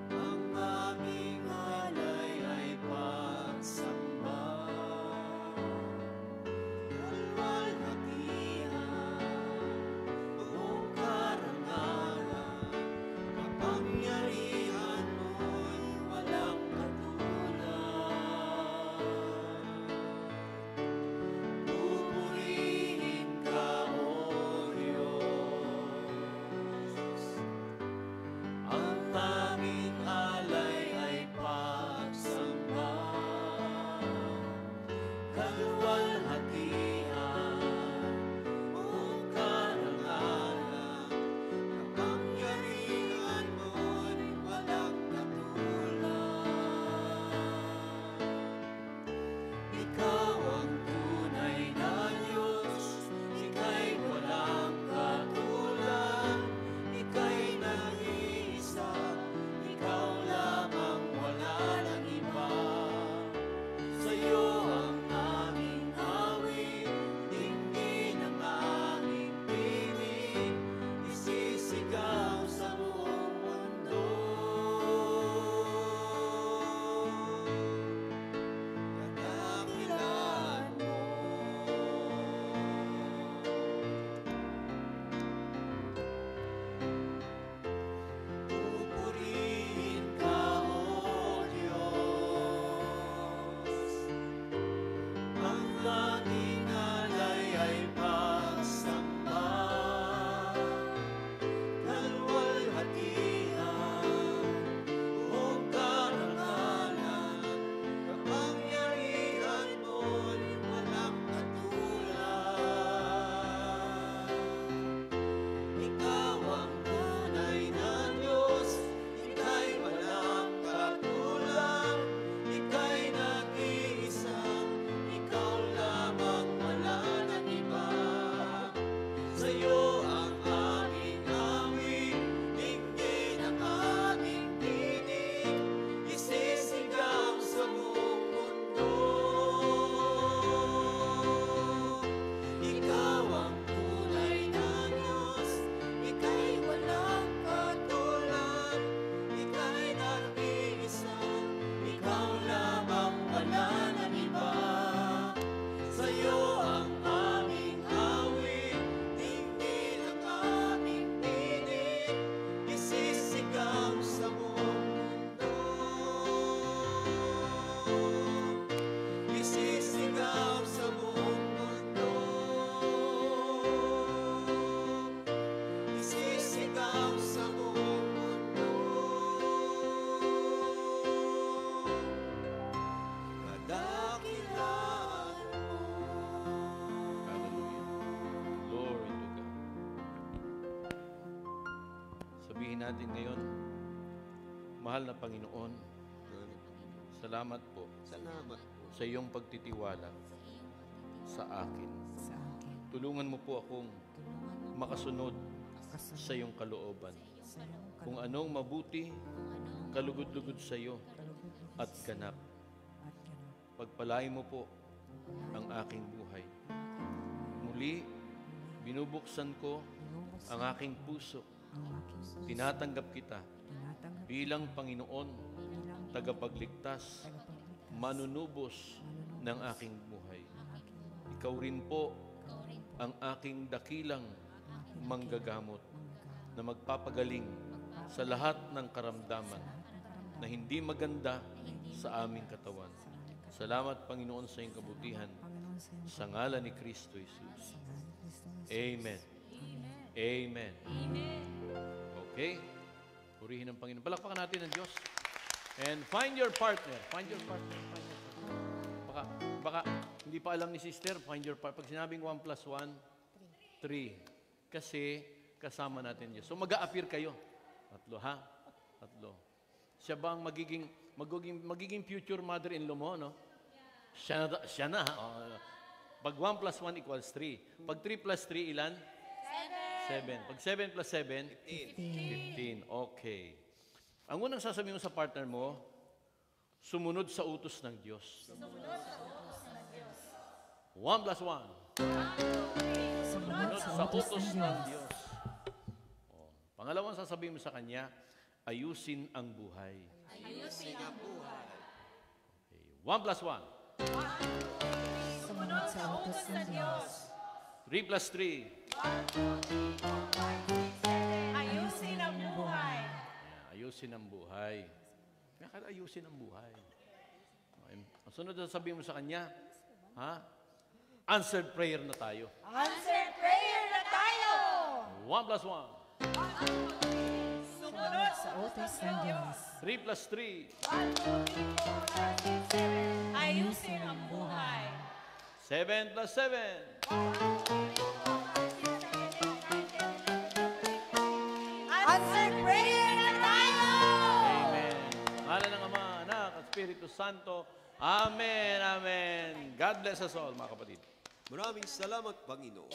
S2: Ang aming alay ay pagsamba. Kalwalhatian, buong karangalan, kapangyarihan mo'y walang katulad. Pupurihin ka, O Diyos. Ang aming alay ay pagsamba. Kalwalhatian, buong karangalan, kapangyarihan mo'y walang katulad. Ikaw ang tunay na Diyos, Ika'y walang katulad, Ika'y nag-iisa, Ikaw lamang, wala nang iba. Sa'yo ang aming awit, dinggin ang aming tinig, isisigaw sa buong mundo. Kadakilaan mo. Pupurihin ka, O Diyos. Ang ating alay ay pagsamba. Kalwalhatian, buong karangalan, kapangyarihan mo'y walang katulad. Ikaw ang tunay na Diyos, Ika'y walang katulad, Ika'y nag-iisa, Ikaw lamang, wala nang iba. Sa'yo ang aming awit, dinggin ang aming tinig, isisigaw sa buong mundo. Ikaw ang tunay na Diyos, Ika'y walang katulad, Ika'y nag-iisa, Ikaw lamang, wala nang iba. Sa'yo ang aming awit, dinggin ang aming tinig, isisigaw sa buong mundo. Isisigaw sa buong mundo. Isisigaw sa buong mundo. Kadakilaan mo.
S1: Hallelujah. Glory to God. Sabihin natin ngayon, mahal na Panginoon, salamat po
S2: Salamat po.
S1: sa iyong pagtitiwala sa akin.
S4: Sa akin.
S1: Tulungan mo po akong
S4: Tulungan mo
S1: makasunod
S4: kasunod
S1: sa iyong kalooban.
S4: sa iyong
S1: Kung anong mabuti, kalugod-lugod sa iyo
S4: kalugod
S1: at ganap.
S4: at ganap.
S1: Pagpalain mo po ang aking buhay. Muli, binubuksan ko
S4: Binubuksan
S1: ang aking puso
S4: ang aking puso.
S1: Tinatanggap kita
S4: Tinatanggap
S1: bilang Panginoon,
S4: bilang
S1: tagapagligtas,
S4: tagapagligtas,
S1: manunubos ng aking buhay. Ikaw rin po ang aking dakilang manggagamot na magpapagaling sa lahat ng karamdaman na hindi maganda sa aming katawan. Salamat, Panginoon, sa iyong kabutihan.
S4: Panginoon sa iyong
S1: Sa ngalan ni Kristo Jesus.
S4: pangalan ni Kristo Jesus.
S1: Amen. Amen. Okay? Purihin ang Panginoon. Palakpakan natin ang Diyos. And find your partner. Find your partner. Find your partner. Baka hindi pa alam ni sister, find your partner. Pag sinabing 1 plus 1, 3. Kasi kasama natin Diyos. So mag-a-appear kayo. Tatlo, ha? Tatlo. Siya ba ang magiging future mother-in-law mo, no? Siya na. Oh. Pag 1 plus 1 equals 3. Pag 3 plus 3, ilan? 7. Pag 7 plus 7? 15. Okay. Ang unang sasabihin mo sa partner mo, sumunod sa utos ng Diyos. 1 plus 1. Sumunod sa utos ng Diyos. Oh. Pangalawang sasabihin mo sa kanya, ayusin ang buhay.
S2: Ayusin ang buhay.
S1: Okay. 1 plus 1.
S4: Sumunod sa utos ng Diyos.
S1: 3 plus 3.
S2: Ayusin ang buhay.
S1: Yeah, ayusin ang buhay. Kaya ayusin ang buhay. Okay. Ang sunod na sabihin mo sa kanya, ha? Answered prayer na tayo.
S2: Answered prayer na tayo.
S1: 1 plus 1.
S2: Sumunod
S4: Sa utos ng Diyos.
S1: 3 plus 3.
S2: Ayusin ang buhay.
S1: 7 plus 7.
S2: Answered prayer na tayo.
S1: Amen. Ngalan ng Ama, Anak, at Espiritu Santo. Amen, amen. God bless us all, mga kapatid.
S3: Maraming salamat, Panginoon.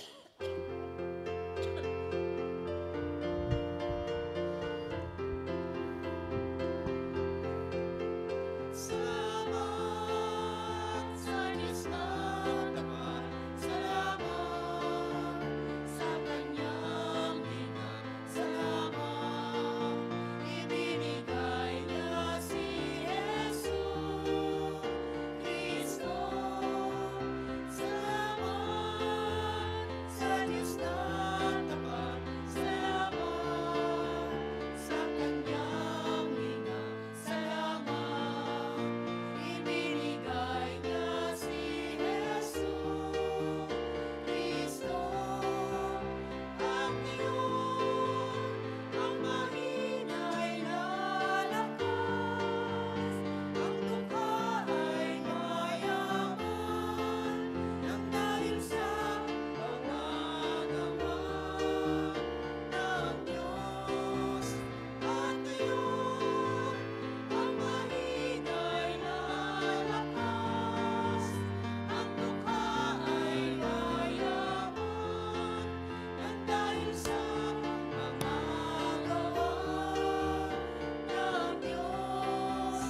S2: Salamat sa Diyos na tapat. Salamat sa Kanyang hinga. Salamat, ibinigay niya si Jesus Cristo. Salamat sa Diyos na tapat. Salamat sa Kanyang hinga. Salamat, ibinigay niya si Jesus Cristo. Ang Diyos, ang mahina ay lalakas, ang dukha ay mayaman, nang dahil sa pangangamahan ng Diyos. Ang Diyos, ang mahina ay lalakas, ang dukha ay mayaman, nang dahil sa pangangamahan ng Diyos.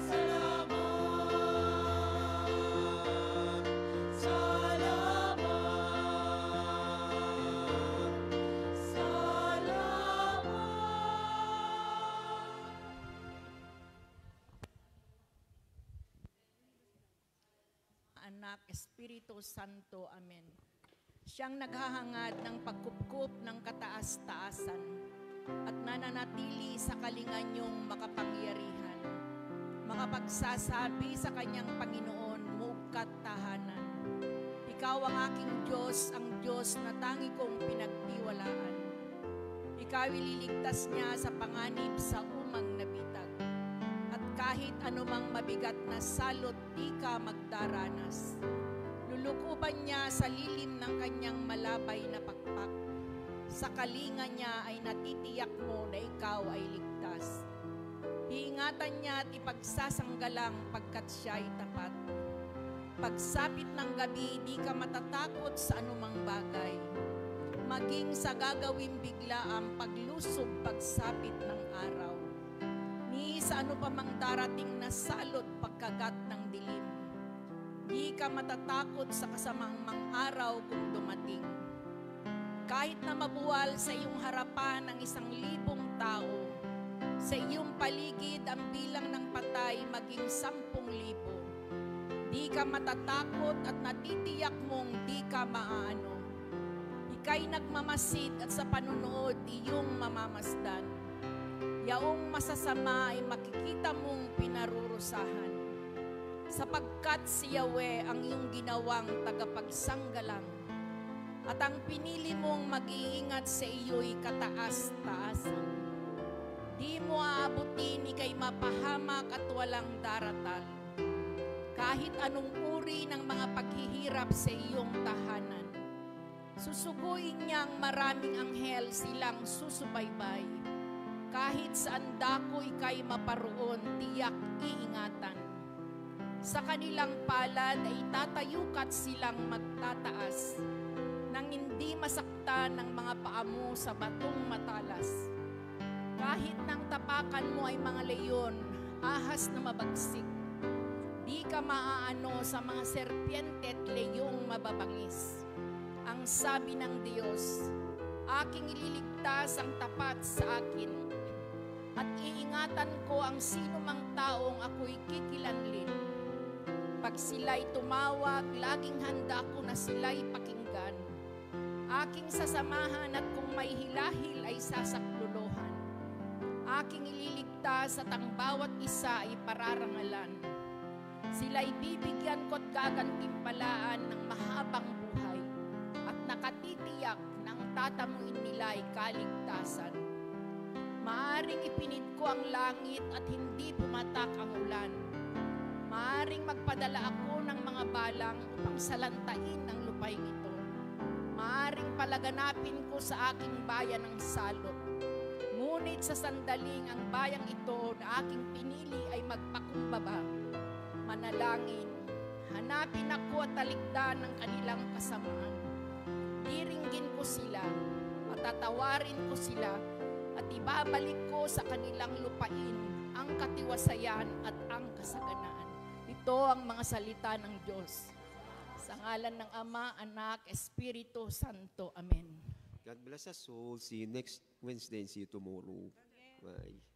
S2: Salamat,
S5: Anak, Espiritu Santo. Amen. Siyang naghahangad ng pagkupkup ng kataas-taasan at nananatili sa kalinganyong makapangyarihan. Makapagsasabi sa kanyang Panginoon, mukat tahanan. Ikaw ang aking Diyos, ang Diyos na tangi kong pinagtiwalaan. Ikaw ililigtas niya sa panganib sa umang nabitag. At kahit anumang mabigat na salot, di ka magdaranas. Lulukuban niya sa lilim ng kanyang malabay na pakpak. Sa kalinga niya ay natitiyak mo na ikaw ay ligtas. Iingatan niya at ipagsasanggalang pagkat siya ay tapat. Pagsapit ng gabi, di ka matatakot sa anumang bagay. Maging sa gagawing bigla ang paglusob pagsapit ng araw. Ni sa ano pa mang darating na salot pagkagat ng dilim. Di ka matatakot sa kasamang mang araw kung dumating. kahit na mabuwal sa iyong harapan ng 1,000 tao, sa iyong paligid ang bilang ng patay maging 10,000. Di ka matatakot at natitiyak mong di ka maaano. Ika'y nagmamasid at sa panunood iyong mamamasdan. Yaong masasama ay makikita mong pinarurusahan. Sapagkat si Yahweh ang iyong ginawang tagapagsanggalang at ang pinili mong mag-iingat sa iyo'y kataas-taasan. Di mo aabutin ika'y mapahamak at walang daratal. Kahit anong uri ng mga paghihirap sa iyong tahanan, susuguin niyang maraming anghel silang susubaybay. Kahit saan dako ika'y maparoon, tiyak iingatan. Sa kanilang palad ay tatayukat silang magtataas, nang hindi masaktan ng mga paa mo sa batong matalas. Kahit nang tapakan mo ay mga leyon, ahas na mabagsik, di ka maaano sa mga serpiente at leyong mababangis. Ang sabi ng Diyos, aking ililigtas ang tapat sa akin, at iingatan ko ang sino mang taong ako'y kikilanlin. Pag sila'y tumawag, laging handa ko na sila'y pakinggan. Aking sasamahan at kung may hilahil ay sasaklolohan. Aking ililigtas at ang bawat isa ay pararangalan. Sila'y bibigyan ko't gagantimpalaan ng mahabang buhay at nakatitiyak na ang tatamuin nila ay kaligtasan. Maaring ipinit ko ang langit at hindi pumatak ang ulan. Maaring magpadala ako ng mga balang upang salantain ang lupain ito. Maaring palaganapin ko sa aking bayan ang salot. Ngunit sa sandaling ang bayang ito na aking pinili ay magpakumbaba. Manalangin, hanapin ako at talikdan ng kanilang kasamaan. Diringgin ko sila at tatawarin ko sila at ibabalik ko sa kanilang lupain ang katiwasayan at ang kasaganaan. Ito ang mga salita ng Diyos. Sa ngalan ng Ama, Anak, Espiritu Santo. Amen.
S3: God bless us all. See you next Wednesday and see you tomorrow. Bye.